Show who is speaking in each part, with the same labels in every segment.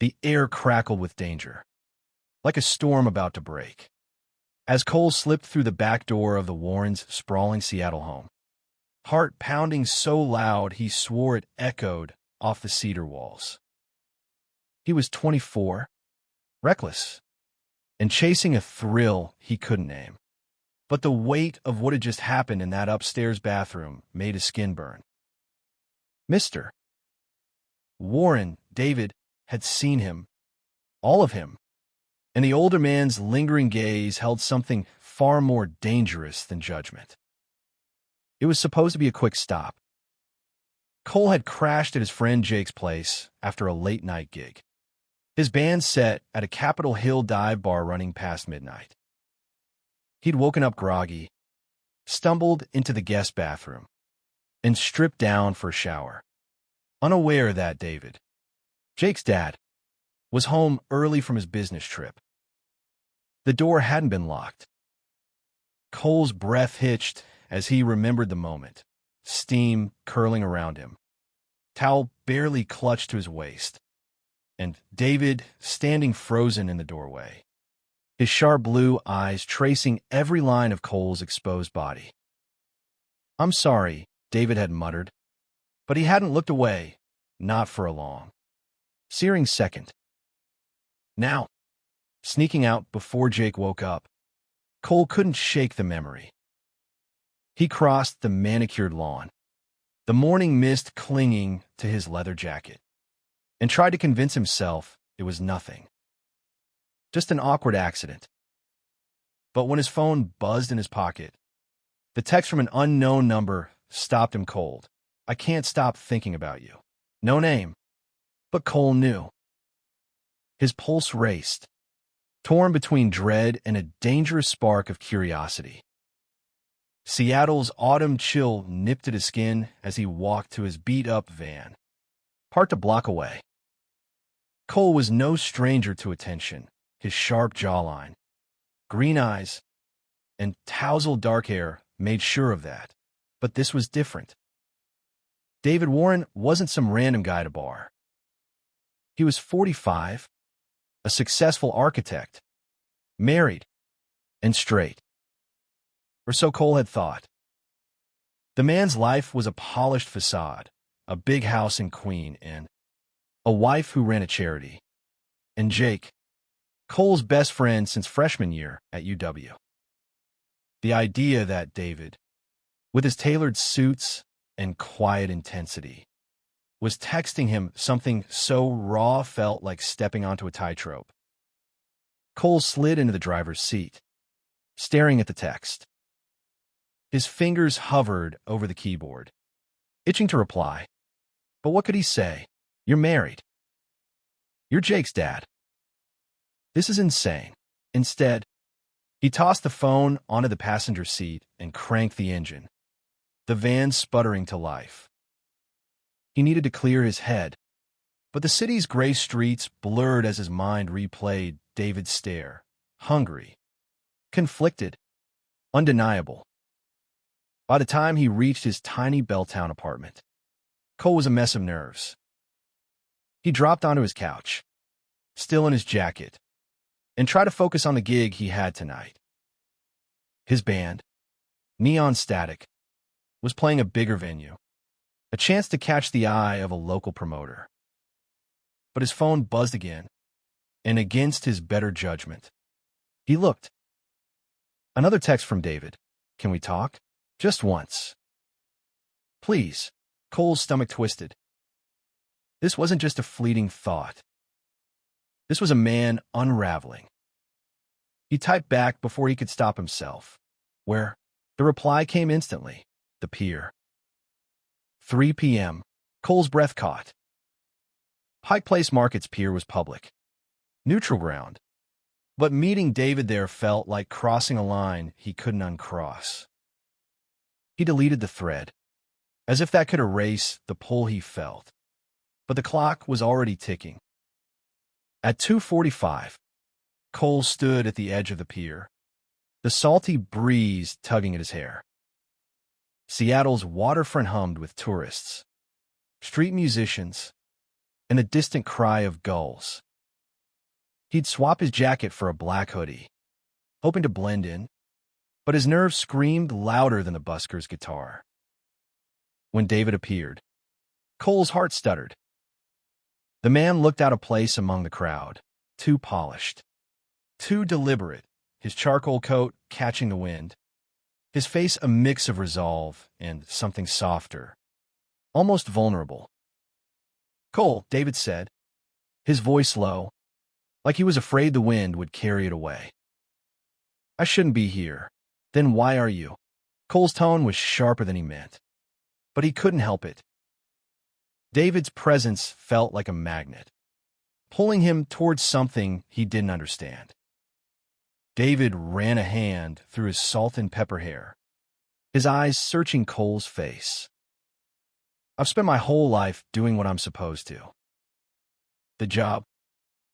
Speaker 1: The air crackled with danger, like a storm about to break, as Cole slipped through the back door of the Warrens' sprawling Seattle home, heart pounding so loud he swore it echoed off the cedar walls. He was 24, reckless, and chasing a thrill he couldn't name. But the weight of what had just happened in that upstairs bathroom made his skin burn. Mr. Warren, David, had seen him, all of him, and the older man's lingering gaze held something far more dangerous than judgment. It was supposed to be a quick stop. Cole had crashed at his friend Jake's place after a late-night gig. His band set at a Capitol Hill dive bar running past midnight. He'd woken up groggy, stumbled into the guest bathroom, and stripped down for a shower, unaware that David, Jake's dad, was home early from his business trip. The door hadn't been locked. Cole's breath hitched as he remembered the moment, steam curling around him, towel barely clutched to his waist, and David standing frozen in the doorway, his sharp blue eyes tracing every line of Cole's exposed body. "I'm sorry," David had muttered, but he hadn't looked away, not for a long, searing second. Now, sneaking out before Jake woke up, Cole couldn't shake the memory. He crossed the manicured lawn, the morning mist clinging to his leather jacket, and tried to convince himself it was nothing. Just an awkward accident. But when his phone buzzed in his pocket, the text from an unknown number stopped him cold. "I can't stop thinking about you." No name, but Cole knew. His pulse raced, torn between dread and a dangerous spark of curiosity. Seattle's autumn chill nipped at his skin as he walked to his beat-up van, parked a block away. Cole was no stranger to attention. His sharp jawline, green eyes, and tousled dark hair made sure of that. But this was different. David Warren wasn't some random guy at a bar. He was 45, a successful architect, married, and straight. Or so Cole had thought. The man's life was a polished facade, a big house in Queen, and a wife who ran a charity. And Jake, Cole's best friend since freshman year at UW. The idea that David, with his tailored suits and quiet intensity, was texting him something so raw felt like stepping onto a tightrope. Cole slid into the driver's seat, staring at the text. His fingers hovered over the keyboard, itching to reply. But what could he say? "You're married. You're Jake's dad. This is insane." Instead, he tossed the phone onto the passenger seat and cranked the engine, the van sputtering to life. He needed to clear his head, but the city's gray streets blurred as his mind replayed David's stare, hungry, conflicted, undeniable. By the time he reached his tiny Belltown apartment, Cole was a mess of nerves. He dropped onto his couch, still in his jacket, and tried to focus on the gig he had tonight. His band, Neon Static, was playing a bigger venue, a chance to catch the eye of a local promoter. But his phone buzzed again, and against his better judgment, he looked. Another text from David. "Can we talk? Just once. Please." Cole's stomach twisted. This wasn't just a fleeting thought. This was a man unraveling. He typed back before he could stop himself, where the reply came instantly. The pier. 3 p.m. Cole's breath caught. Pike Place Market's pier was public, neutral ground, but meeting David there felt like crossing a line he couldn't uncross. He deleted the thread, as if that could erase the pull he felt, but the clock was already ticking. At 2:45, Cole stood at the edge of the pier, the salty breeze tugging at his hair. Seattle's waterfront hummed with tourists, street musicians, and a distant cry of gulls. He'd swap his jacket for a black hoodie, hoping to blend in, but his nerves screamed louder than the busker's guitar. When David appeared, Cole's heart stuttered. The man looked out of place among the crowd, too polished, too deliberate, his charcoal coat catching the wind, his face a mix of resolve and something softer, almost vulnerable. "Cole," David said, his voice low, like he was afraid the wind would carry it away. "I shouldn't be here. Then why are you?" Cole's tone was sharper than he meant, but he couldn't help it. David's presence felt like a magnet, pulling him towards something he didn't understand. David ran a hand through his salt and pepper hair, his eyes searching Cole's face. "I've spent my whole life doing what I'm supposed to. The job,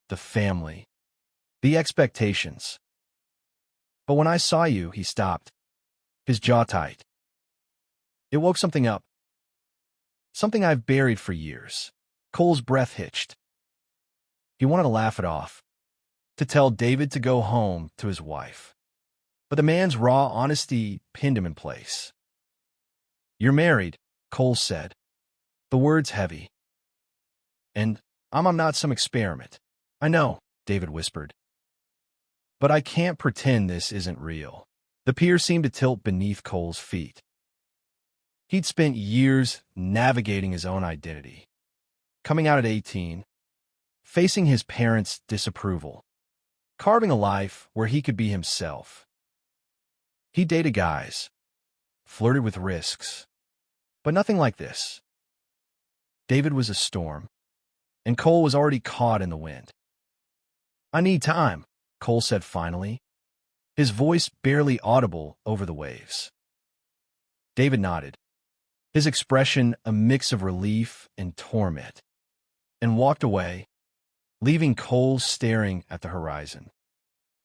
Speaker 1: the family, the expectations. But when I saw you," he stopped, his jaw tight. "It woke something up. Something I've buried for years." Cole's breath hitched. He wanted to laugh it off, to tell David to go home to his wife. But the man's raw honesty pinned him in place. "You're married," Cole said, the words heavy. "And I'm not some experiment." "I know," David whispered. "But I can't pretend this isn't real." The pier seemed to tilt beneath Cole's feet. He'd spent years navigating his own identity, coming out at 18, facing his parents' disapproval, carving a life where he could be himself. He dated guys, flirted with risks, but nothing like this. David was a storm, and Cole was already caught in the wind. "I need time," Cole said finally, his voice barely audible over the waves. David nodded, his expression a mix of relief and torment, and walked away, leaving Cole staring at the horizon,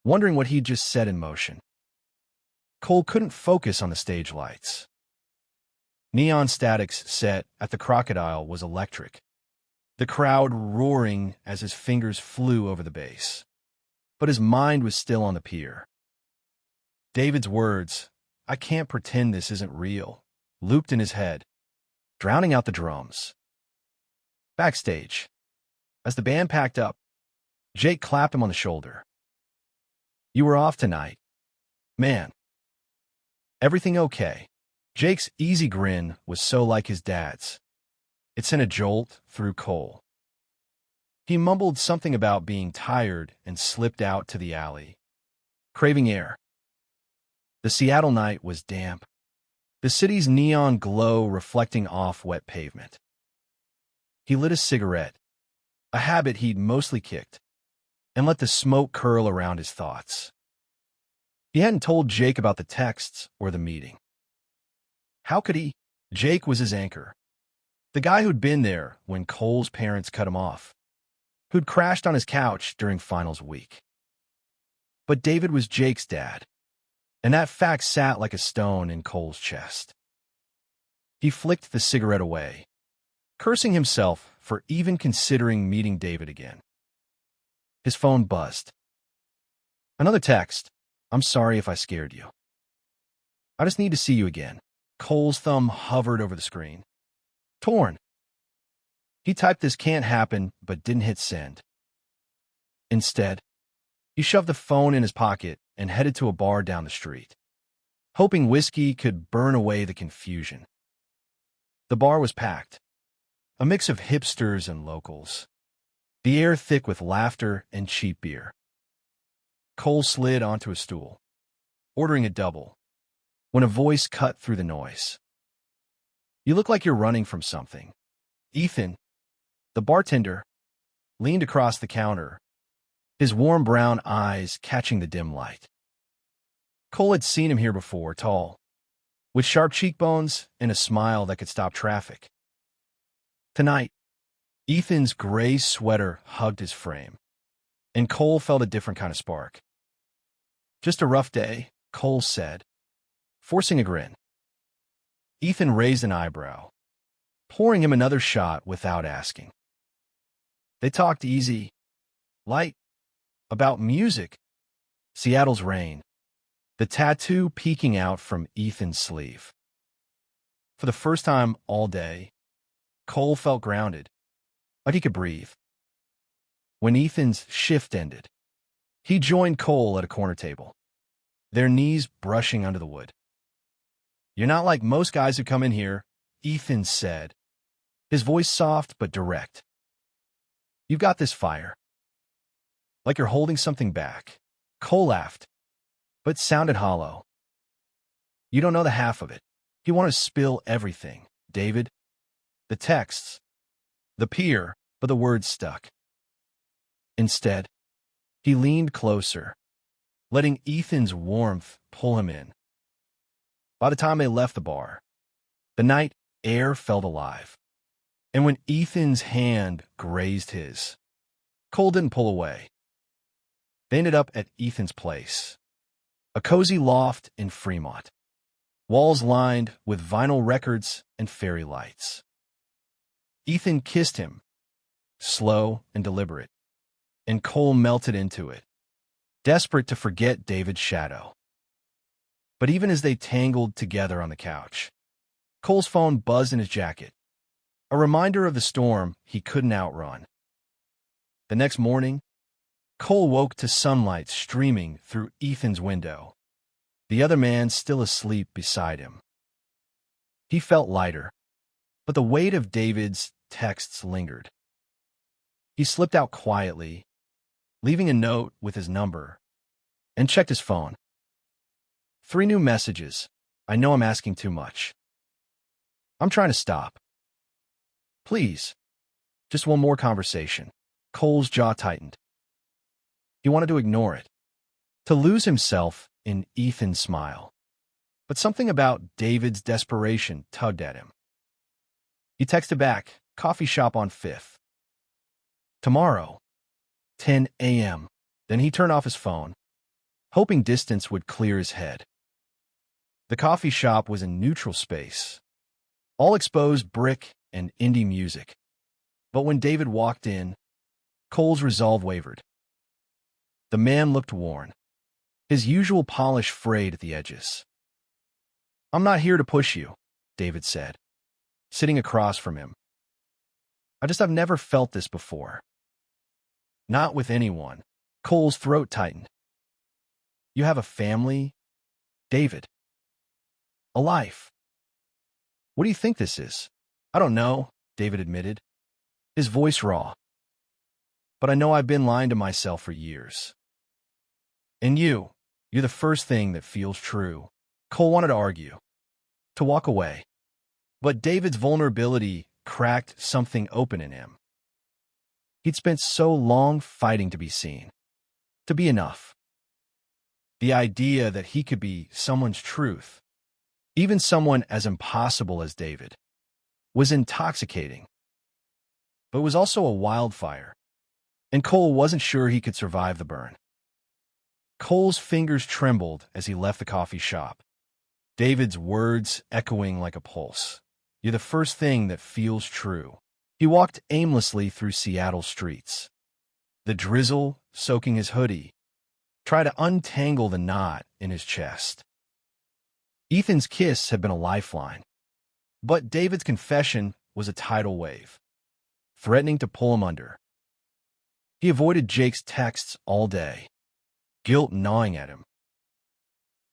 Speaker 1: wondering what he'd just set in motion. Cole couldn't focus on the stage lights. Neon Static's set at the Crocodile was electric, the crowd roaring as his fingers flew over the bass. But his mind was still on the pier. David's words, "I can't pretend this isn't real," looped in his head, drowning out the drums. Backstage, as the band packed up, Jake clapped him on the shoulder. "You were off tonight. Man. Everything okay?" Jake's easy grin was so like his dad's. It sent a jolt through Cole. He mumbled something about being tired and slipped out to the alley, craving air. The Seattle night was damp, the city's neon glow reflecting off wet pavement. He lit a cigarette, a habit he'd mostly kicked, and let the smoke curl around his thoughts. He hadn't told Jake about the texts or the meeting. How could he? Jake was his anchor, the guy who'd been there when Cole's parents cut him off, who'd crashed on his couch during finals week. But David was Jake's dad, and that fact sat like a stone in Cole's chest. He flicked the cigarette away, cursing himself for even considering meeting David again. His phone buzzed. Another text. "I'm sorry if I scared you. I just need to see you again." Cole's thumb hovered over the screen. Torn. He typed "this can't happen," but didn't hit send. Instead, he shoved the phone in his pocket and headed to a bar down the street, hoping whiskey could burn away the confusion. The bar was packed, a mix of hipsters and locals, the air thick with laughter and cheap beer. Cole slid onto a stool, ordering a double, when a voice cut through the noise. "You look like you're running from something." Ethan, the bartender, leaned across the counter, his warm brown eyes catching the dim light. Cole had seen him here before, tall, with sharp cheekbones and a smile that could stop traffic. Tonight, Ethan's gray sweater hugged his frame, and Cole felt a different kind of spark. "Just a rough day," Cole said, forcing a grin. Ethan raised an eyebrow, pouring him another shot without asking. They talked easy, light, About music. Seattle's rain. The tattoo peeking out from Ethan's sleeve. For the first time all day, Cole felt grounded, like he could breathe. When Ethan's shift ended, he joined Cole at a corner table, their knees brushing under the wood. "You're not like most guys who come in here," Ethan said, his voice soft but direct. "You've got this fire. Like you're holding something back." Cole laughed, but sounded hollow. "You don't know the half of it." He wanted to spill everything. David, the texts, the pier, but the words stuck. Instead, he leaned closer, letting Ethan's warmth pull him in. By the time they left the bar, the night air felt alive. And when Ethan's hand grazed his, Cole didn't pull away. They ended up at Ethan's place, a cozy loft in Fremont, walls lined with vinyl records and fairy lights. Ethan kissed him, slow and deliberate, and Cole melted into it, desperate to forget David's shadow. But even as they tangled together on the couch, Cole's phone buzzed in his jacket, a reminder of the storm he couldn't outrun. The next morning, Cole woke to sunlight streaming through Ethan's window, the other man still asleep beside him. He felt lighter, but the weight of David's texts lingered. He slipped out quietly, leaving a note with his number, and checked his phone. 3 new messages. "I know I'm asking too much. I'm trying to stop. Please, just one more conversation." Cole's jaw tightened. He wanted to ignore it, to lose himself in Ethan's smile. But something about David's desperation tugged at him. He texted back, "Coffee shop on 5th. Tomorrow, 10 a.m. Then he turned off his phone, hoping distance would clear his head. The coffee shop was in neutral space, all exposed brick and indie music. But when David walked in, Cole's resolve wavered. The man looked worn, his usual polish frayed at the edges. "I'm not here to push you," David said, sitting across from him. I've never felt this before." "Not with anyone." Cole's throat tightened. "You have a family, David. A life. What do you think this is?" "I don't know," David admitted, his voice raw. "But I know I've been lying to myself for years. And you're the first thing that feels true." Cole wanted to argue, to walk away. But David's vulnerability cracked something open in him. He'd spent so long fighting to be seen, to be enough. The idea that he could be someone's truth, even someone as impossible as David, was intoxicating. But it was also a wildfire, and Cole wasn't sure he could survive the burn. Cole's fingers trembled as he left the coffee shop, David's words echoing like a pulse. "You're the first thing that feels true." He walked aimlessly through Seattle streets, the drizzle soaking his hoodie, tried to untangle the knot in his chest. Ethan's kiss had been a lifeline, but David's confession was a tidal wave, threatening to pull him under. He avoided Jake's texts all day, guilt gnawing at him.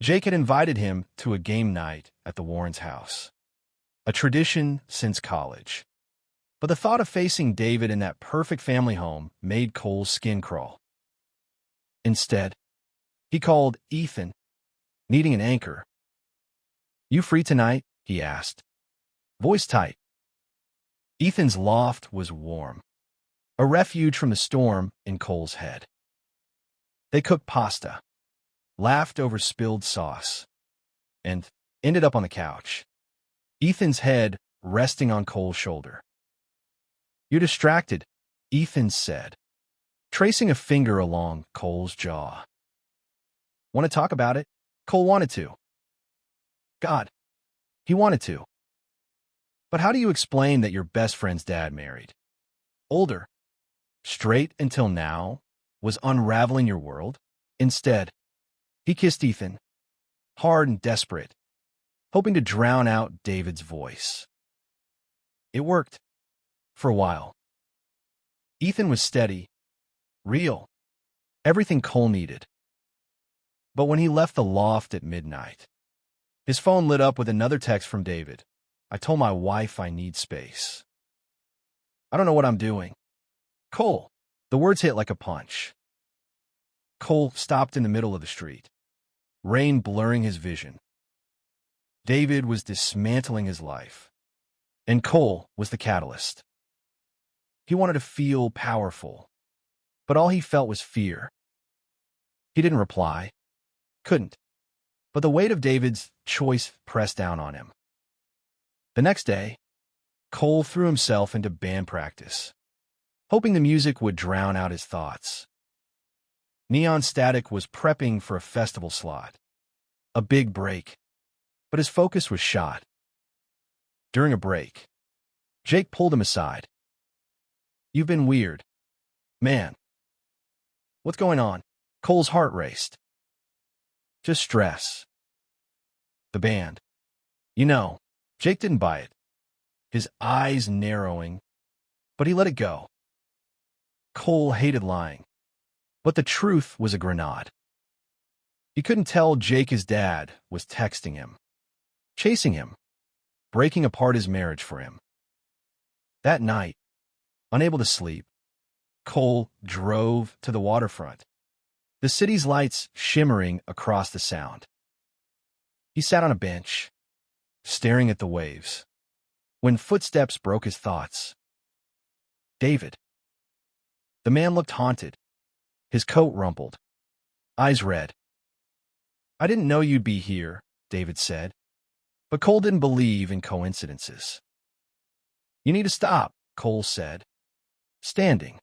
Speaker 1: Jake had invited him to a game night at the Warrens' house, a tradition since college. But the thought of facing David in that perfect family home made Cole's skin crawl. Instead, he called Ethan, needing an anchor. "You free tonight?" he asked, voice tight. Ethan's loft was warm, a refuge from the storm in Cole's head. They cooked pasta, laughed over spilled sauce, and ended up on the couch, Ethan's head resting on Cole's shoulder. "You're distracted," Ethan said, tracing a finger along Cole's jaw. "Want to talk about it?" Cole wanted to. God, he wanted to. "But how do you explain that your best friend's dad married? Older, straight until now, was unraveling your world. Instead, he kissed Ethan, hard and desperate, hoping to drown out David's voice. It worked. For a while. Ethan was steady, real, everything Cole needed. But when he left the loft at midnight, his phone lit up with another text from David. I told my wife I need space. I don't know what I'm doing. Cole. The words hit like a punch. Cole stopped in the middle of the street, rain blurring his vision. David was dismantling his life, and Cole was the catalyst. He wanted to feel powerful, but all he felt was fear. He didn't reply, couldn't, but the weight of David's choice pressed down on him. The next day, Cole threw himself into band practice, hoping the music would drown out his thoughts. Neon Static was prepping for a festival slot, a big break, but his focus was shot. During a break, Jake pulled him aside. You've been weird. Man. What's going on? Cole's heart raced. Just stress. The band. Jake didn't buy it. His eyes narrowing, but he let it go. Cole hated lying, but the truth was a grenade. He couldn't tell Jake his dad was texting him, chasing him, breaking apart his marriage for him. That night, unable to sleep, Cole drove to the waterfront, the city's lights shimmering across the sound. He sat on a bench, staring at the waves, when footsteps broke his thoughts. David. The man looked haunted, his coat rumpled, eyes red. I didn't know you'd be here, David said, but Cole didn't believe in coincidences. You need to stop, Cole said, standing.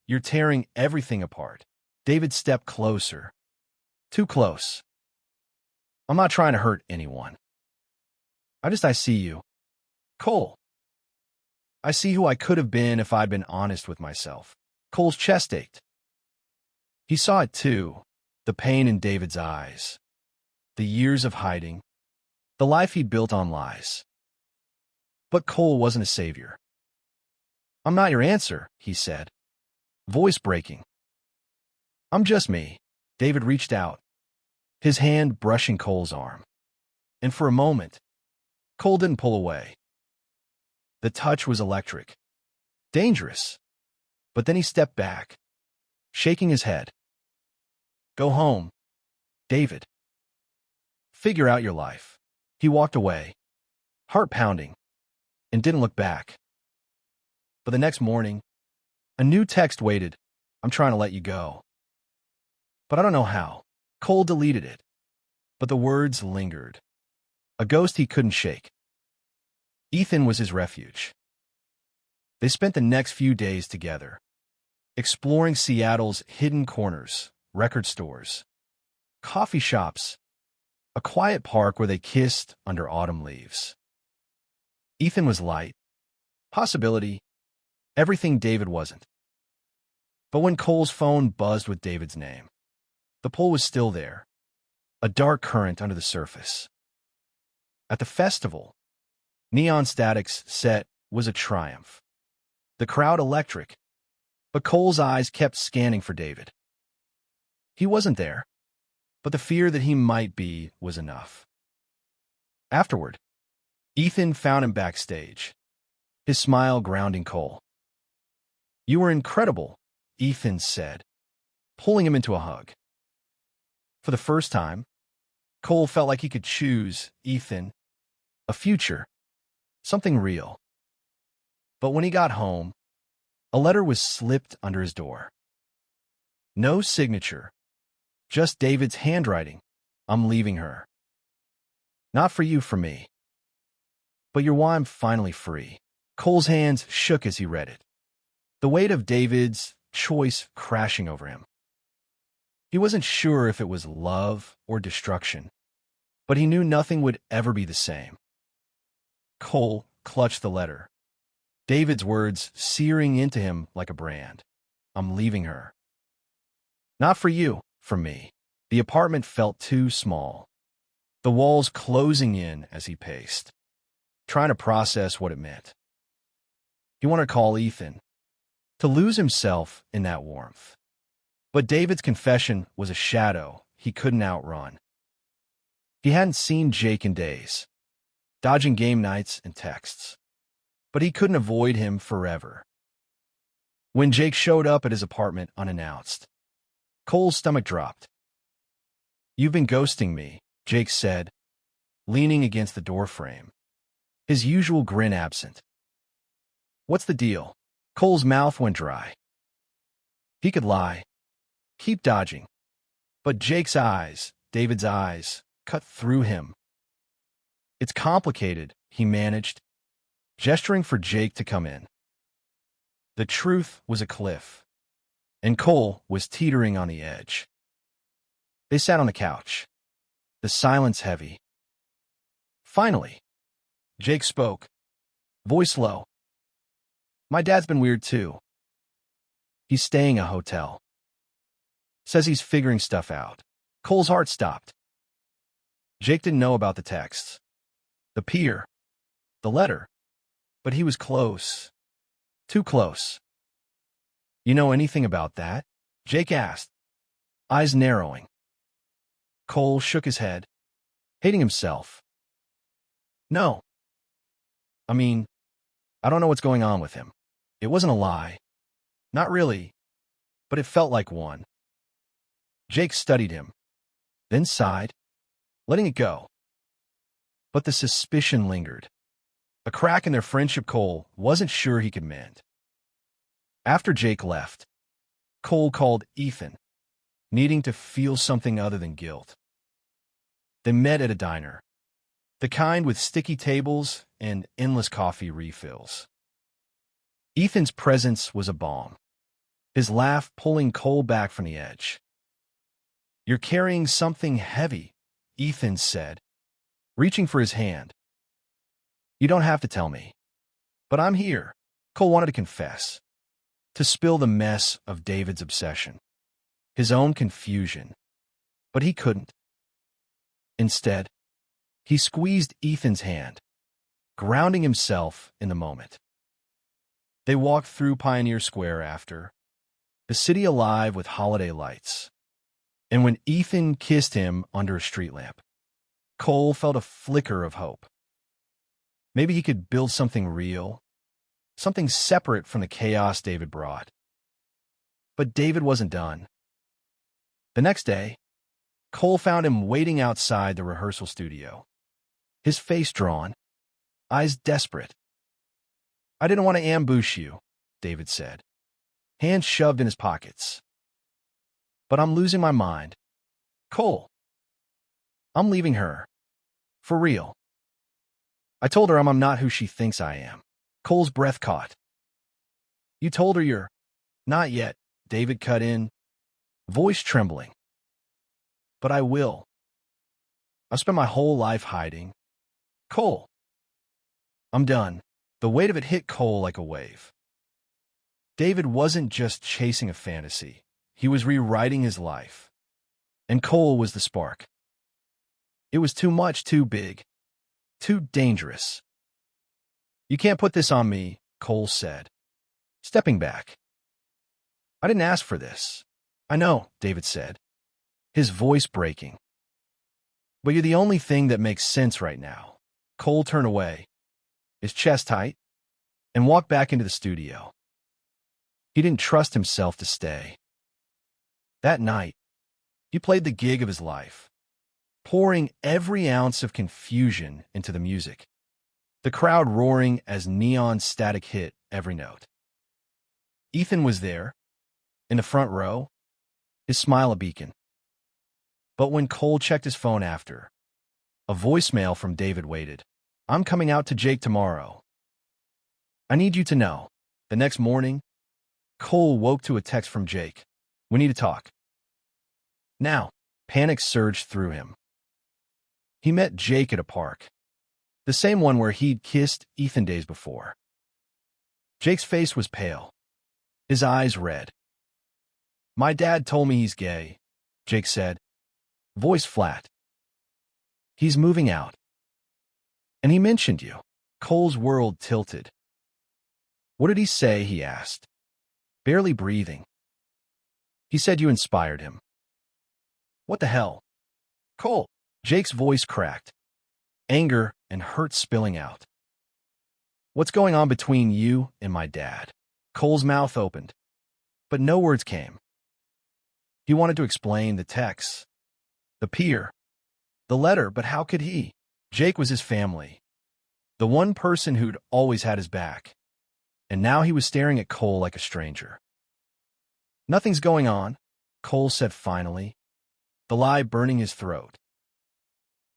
Speaker 1: You're tearing everything apart. David stepped closer. Too close. I'm not trying to hurt anyone. I see you. Cole. I see who I could have been if I'd been honest with myself. Cole's chest ached. He saw it too, the pain in David's eyes, the years of hiding, the life he built on lies. But Cole wasn't a savior. I'm not your answer, he said, voice breaking. I'm just me. David reached out, his hand brushing Cole's arm. And for a moment, Cole didn't pull away. The touch was electric, dangerous. But then he stepped back, shaking his head. Go home, David. Figure out your life. He walked away, heart pounding, and didn't look back. But the next morning, a new text waited. I'm trying to let you go. But I don't know how. Cole deleted it, but the words lingered. A ghost he couldn't shake. Ethan was his refuge. They spent the next few days together, exploring Seattle's hidden corners, record stores, coffee shops, a quiet park where they kissed under autumn leaves. Ethan was light, possibility, everything David wasn't. But when Cole's phone buzzed with David's name, the pull was still there, a dark current under the surface. At the festival, Neon Static's set was a triumph. The crowd electric, but Cole's eyes kept scanning for David. He wasn't there, but the fear that he might be was enough. Afterward, Ethan found him backstage, his smile grounding Cole. You were incredible, Ethan said, pulling him into a hug. For the first time, Cole felt like he could choose Ethan, a future, something real. But when he got home, a letter was slipped under his door. No signature, just David's handwriting. I'm leaving her. Not for you, for me. But you're why I'm finally free. Cole's hands shook as he read it, the weight of David's choice crashing over him. He wasn't sure if it was love or destruction, but he knew nothing would ever be the same. Cole clutched the letter, David's words searing into him like a brand. I'm leaving her. Not for you, for me. The apartment felt too small. The walls closing in as he paced, trying to process what it meant. He wanted to call Ethan, to lose himself in that warmth. But David's confession was a shadow he couldn't outrun. He hadn't seen Jake in days, dodging game nights and texts. But he couldn't avoid him forever. When Jake showed up at his apartment unannounced, Cole's stomach dropped. "You've been ghosting me," Jake said, leaning against the doorframe, his usual grin absent. "What's the deal?" Cole's mouth went dry. He could lie, keep dodging. But Jake's eyes, David's eyes, cut through him. "It's complicated," he managed, gesturing for Jake to come in. The truth was a cliff, and Cole was teetering on the edge. They sat on the couch, the silence heavy. Finally, Jake spoke, voice low. "My dad's been weird too. He's staying at a hotel. Says he's figuring stuff out." Cole's heart stopped. Jake didn't know about the texts, the pier, the letter, but he was close. Too close. "You know anything about that?" Jake asked, eyes narrowing. Cole shook his head, hating himself. "No. I mean, I don't know what's going on with him. It wasn't a lie. Not really, but it felt like one." Jake studied him, then sighed, letting it go. But the suspicion lingered. A crack in their friendship Cole wasn't sure he could mend. After Jake left, Cole called Ethan, needing to feel something other than guilt. They met at a diner, the kind with sticky tables and endless coffee refills. Ethan's presence was a balm, his laugh pulling Cole back from the edge. "You're carrying something heavy," Ethan said, reaching for his hand. "You don't have to tell me, but I'm here." Cole wanted to confess, to spill the mess of David's obsession, his own confusion, but he couldn't. Instead, he squeezed Ethan's hand, grounding himself in the moment. They walked through Pioneer Square after, the city alive with holiday lights. And when Ethan kissed him under a street lamp, Cole felt a flicker of hope. Maybe he could build something real, something separate from the chaos David brought. But David wasn't done. The next day, Cole found him waiting outside the rehearsal studio, his face drawn, eyes desperate. "I didn't want to ambush you," David said, hands shoved in his pockets. "But I'm losing my mind. Cole, I'm leaving her. For real. I told her I'm not who she thinks I am." Cole's breath caught. "You told her you're..." "Not yet," David cut in, voice trembling. "But I will. I've spent my whole life hiding. Cole, I'm done." The weight of it hit Cole like a wave. David wasn't just chasing a fantasy. He was rewriting his life. And Cole was the spark. It was too much, too big, too dangerous. "You can't put this on me," Cole said, stepping back. "I didn't ask for this." "I know," David said, his voice breaking. "But you're the only thing that makes sense right now." Cole turned away, his chest tight, and walked back into the studio. He didn't trust himself to stay. That night, he played the gig of his life, pouring every ounce of confusion into the music, the crowd roaring as neon static hit every note. Ethan was there, in the front row, his smile a beacon. But when Cole checked his phone after, a voicemail from David waited. "I'm coming out to Jake tomorrow. I need you to know." The next morning, Cole woke to a text from Jake. "We need to talk." Now, panic surged through him. He met Jake at a park, the same one where he'd kissed Ethan days before. Jake's face was pale, his eyes red. My dad told me he's gay, Jake said, voice flat. He's moving out. And he mentioned you. Cole's world tilted. What did he say? He asked, barely breathing. He said you inspired him. What the hell? Cole. Jake's voice cracked, anger and hurt spilling out. What's going on between you and my dad? Cole's mouth opened, but no words came. He wanted to explain the text, the peer, the letter, but how could he? Jake was his family, the one person who'd always had his back, and now he was staring at Cole like a stranger. Nothing's going on, Cole said finally, the lie burning his throat.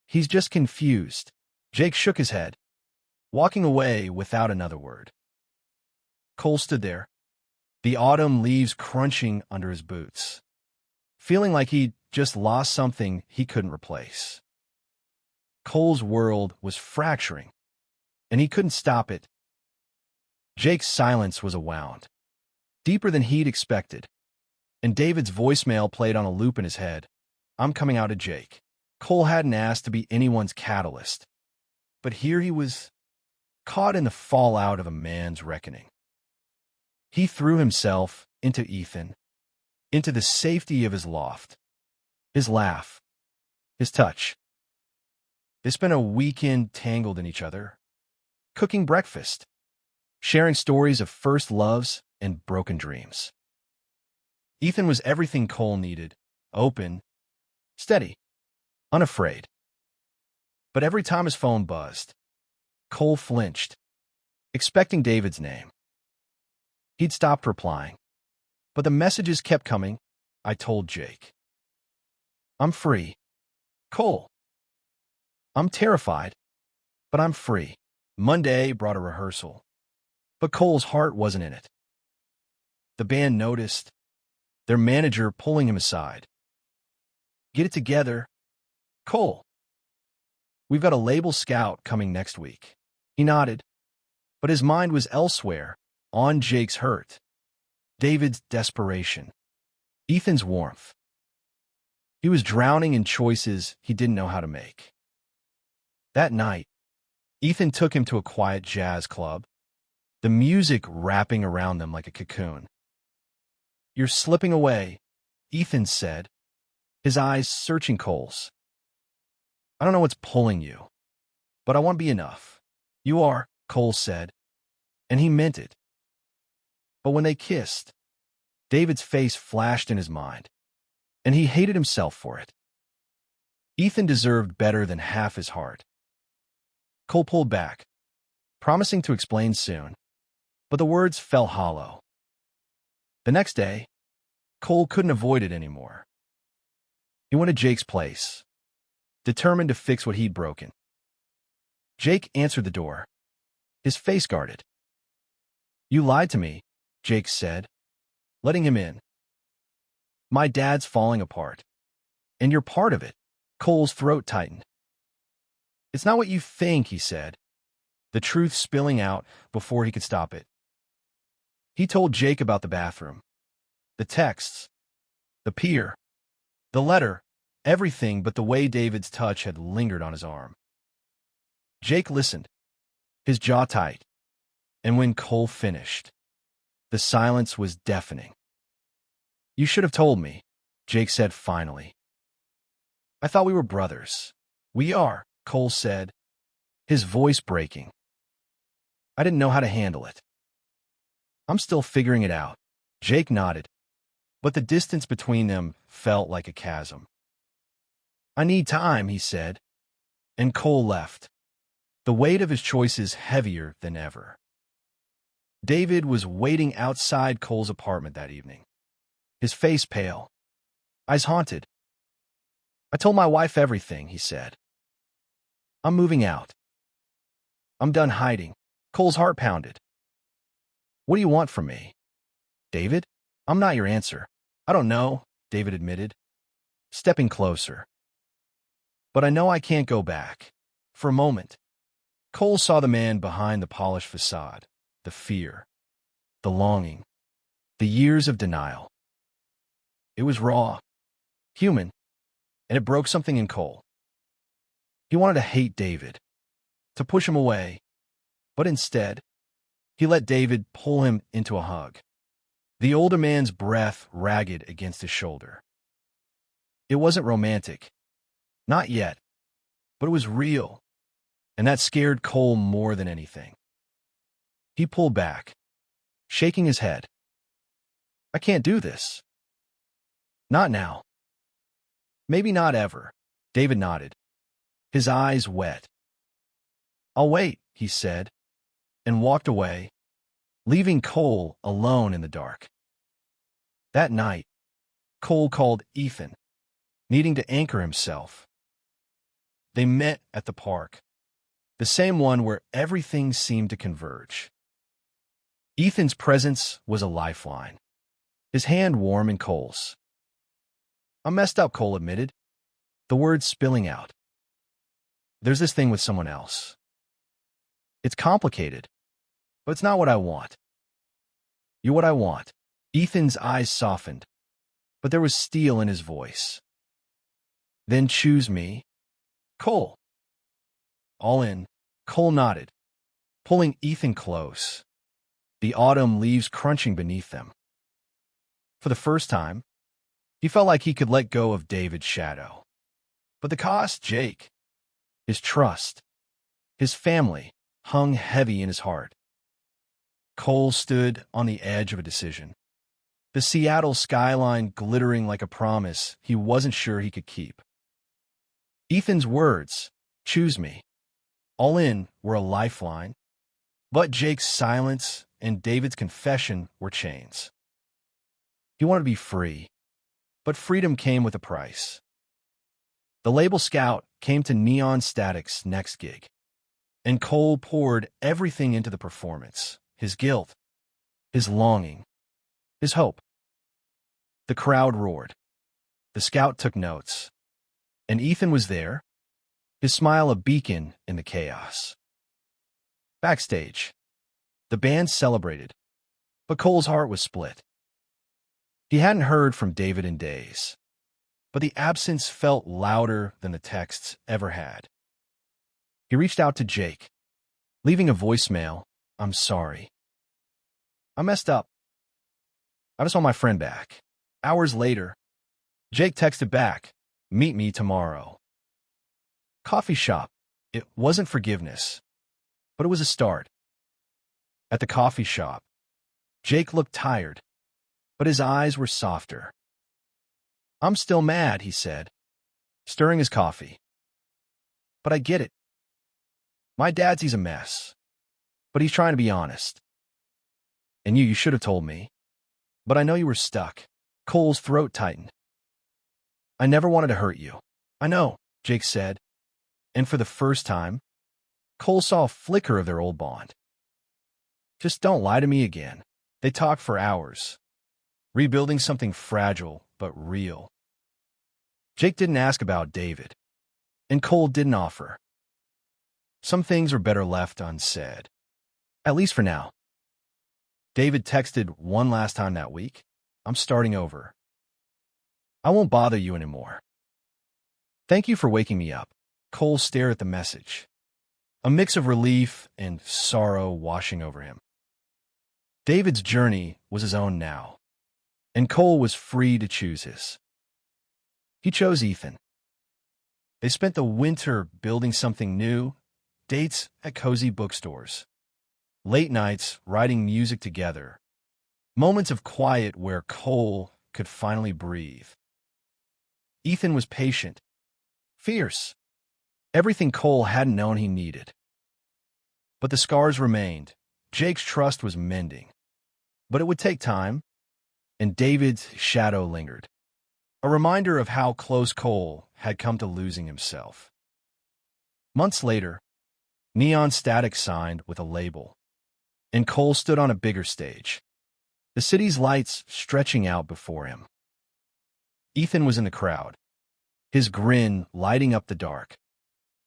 Speaker 1: He's just confused. Jake shook his head, walking away without another word. Cole stood there, the autumn leaves crunching under his boots, feeling like he'd just lost something he couldn't replace. Cole's world was fracturing, and he couldn't stop it. Jake's silence was a wound, deeper than he'd expected, and David's voicemail played on a loop in his head. I'm coming out of Jake. Cole hadn't asked to be anyone's catalyst, but here he was, caught in the fallout of a man's reckoning. He threw himself into Ethan, into the safety of his loft, his laugh, his touch. They spent a weekend tangled in each other, cooking breakfast, sharing stories of first loves and broken dreams. Ethan was everything Cole needed, open, steady, unafraid. But every time his phone buzzed, Cole flinched, expecting David's name. He'd stopped replying, but the messages kept coming. I told Jake. I'm free. Cole. I'm terrified, but I'm free. Monday brought a rehearsal, but Cole's heart wasn't in it. The band noticed, their manager pulling him aside. Get it together, Cole. We've got a label scout coming next week. He nodded, but his mind was elsewhere, on Jake's hurt, David's desperation, Ethan's warmth. He was drowning in choices he didn't know how to make. That night, Ethan took him to a quiet jazz club, the music wrapping around them like a cocoon. You're slipping away, Ethan said, his eyes searching Cole's. I don't know what's pulling you, but I want to be enough. You are, Cole said, and he meant it. But when they kissed, David's face flashed in his mind, and he hated himself for it. Ethan deserved better than half his heart. Cole pulled back, promising to explain soon, but the words fell hollow. The next day, Cole couldn't avoid it anymore. He went to Jake's place, determined to fix what he'd broken. Jake answered the door, his face guarded. You lied to me, Jake said, letting him in. My dad's falling apart, and you're part of it. Cole's throat tightened. It's not what you think, he said, the truth spilling out before he could stop it. He told Jake about the bathroom, the texts, the peer, the letter, everything but the way David's touch had lingered on his arm. Jake listened, his jaw tight, and when Cole finished, the silence was deafening. You should have told me, Jake said finally. I thought we were brothers. We are, Cole said, his voice breaking. I didn't know how to handle it. I'm still figuring it out. Jake nodded, but the distance between them felt like a chasm. I need time, he said, and Cole left, the weight of his choices heavier than ever. David was waiting outside Cole's apartment that evening, his face pale, eyes haunted. I told my wife everything, he said. I'm moving out. I'm done hiding. Cole's heart pounded. What do you want from me? David? I'm not your answer. I don't know, David admitted, stepping closer. But I know I can't go back. For a moment, Cole saw the man behind the polished facade, the fear, the longing, the years of denial. It was raw, human, and it broke something in Cole. He wanted to hate David, to push him away, but instead, he let David pull him into a hug, the older man's breath ragged against his shoulder. It wasn't romantic, not yet, but it was real, and that scared Cole more than anything. He pulled back, shaking his head. I can't do this. Not now. Maybe not ever, David nodded, his eyes wet. I'll wait, he said, and walked away, leaving Cole alone in the dark. That night, Cole called Ethan, needing to anchor himself. They met at the park, the same one where everything seemed to converge. Ethan's presence was a lifeline, his hand warm in Cole's. I'm messed up, Cole admitted, the words spilling out. There's this thing with someone else. It's complicated, but it's not what I want. You're what I want. Ethan's eyes softened, but there was steel in his voice. Then choose me, Cole. All in, Cole nodded, pulling Ethan close, the autumn leaves crunching beneath them. For the first time, he felt like he could let go of David's shadow. But the cost, Jake, his trust, his family, hung heavy in his heart. Cole stood on the edge of a decision, the Seattle skyline glittering like a promise he wasn't sure he could keep. Ethan's words, choose me, all in, were a lifeline, but Jake's silence and David's confession were chains. He wanted to be free, but freedom came with a price. The label Scout came to Neon Static's next gig, and Cole poured everything into the performance, his guilt, his longing, his hope. The crowd roared. The Scout took notes, and Ethan was there, his smile a beacon in the chaos. Backstage, the band celebrated, but Cole's heart was split. He hadn't heard from David in days, but the absence felt louder than the texts ever had. He reached out to Jake, leaving a voicemail, I'm sorry. I messed up. I just want my friend back. Hours later, Jake texted back, meet me tomorrow. Coffee shop. It wasn't forgiveness, but it was a start. At the coffee shop, Jake looked tired, but his eyes were softer. I'm still mad, he said, stirring his coffee. But I get it. My dad sees a mess, but he's trying to be honest. And you should have told me. But I know you were stuck. Cole's throat tightened. I never wanted to hurt you. I know, Jake said. And for the first time, Cole saw a flicker of their old bond. Just don't lie to me again. They talked for hours, rebuilding something fragile but real. Jake didn't ask about David, and Cole didn't offer. Some things were better left unsaid, at least for now. David texted one last time that week, I'm starting over. I won't bother you anymore. Thank you for waking me up. Cole stared at the message, a mix of relief and sorrow washing over him. David's journey was his own now, and Cole was free to choose his. He chose Ethan. They spent the winter building something new, dates at cozy bookstores, late nights writing music together, moments of quiet where Cole could finally breathe. Ethan was patient, fierce, everything Cole hadn't known he needed. But the scars remained. Jake's trust was mending. But it would take time, and David's shadow lingered, a reminder of how close Cole had come to losing himself. Months later, Neon Static signed with a label, and Cole stood on a bigger stage, the city's lights stretching out before him. Ethan was in the crowd, his grin lighting up the dark,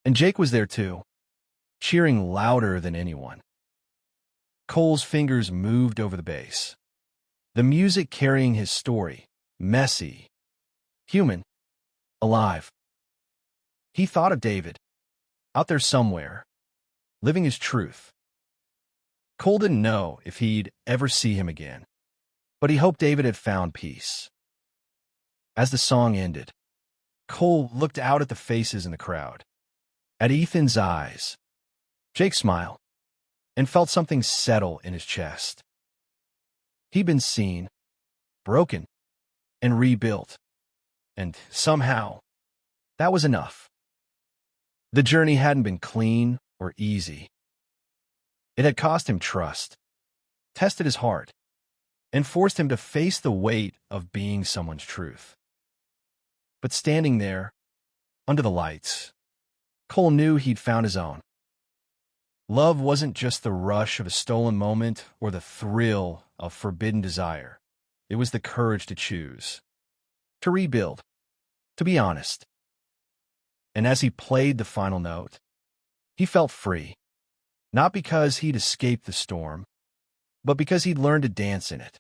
Speaker 1: and Jake was there too, cheering louder than anyone. Cole's fingers moved over the bass, the music carrying his story, messy, human, alive. He thought of David, out there somewhere, living his truth. Cole didn't know if he'd ever see him again, but he hoped David had found peace. As the song ended, Cole looked out at the faces in the crowd, at Ethan's eyes. Jake smiled and felt something settle in his chest. He'd been seen, broken, and rebuilt, and somehow, that was enough. The journey hadn't been clean or easy. It had cost him trust, tested his heart, and forced him to face the weight of being someone's truth. But standing there, under the lights, Cole knew he'd found his own. Love wasn't just the rush of a stolen moment or the thrill of forbidden desire. It was the courage to choose, to rebuild, to be honest. And as he played the final note, he felt free, not because he'd escaped the storm, but because he'd learned to dance in it.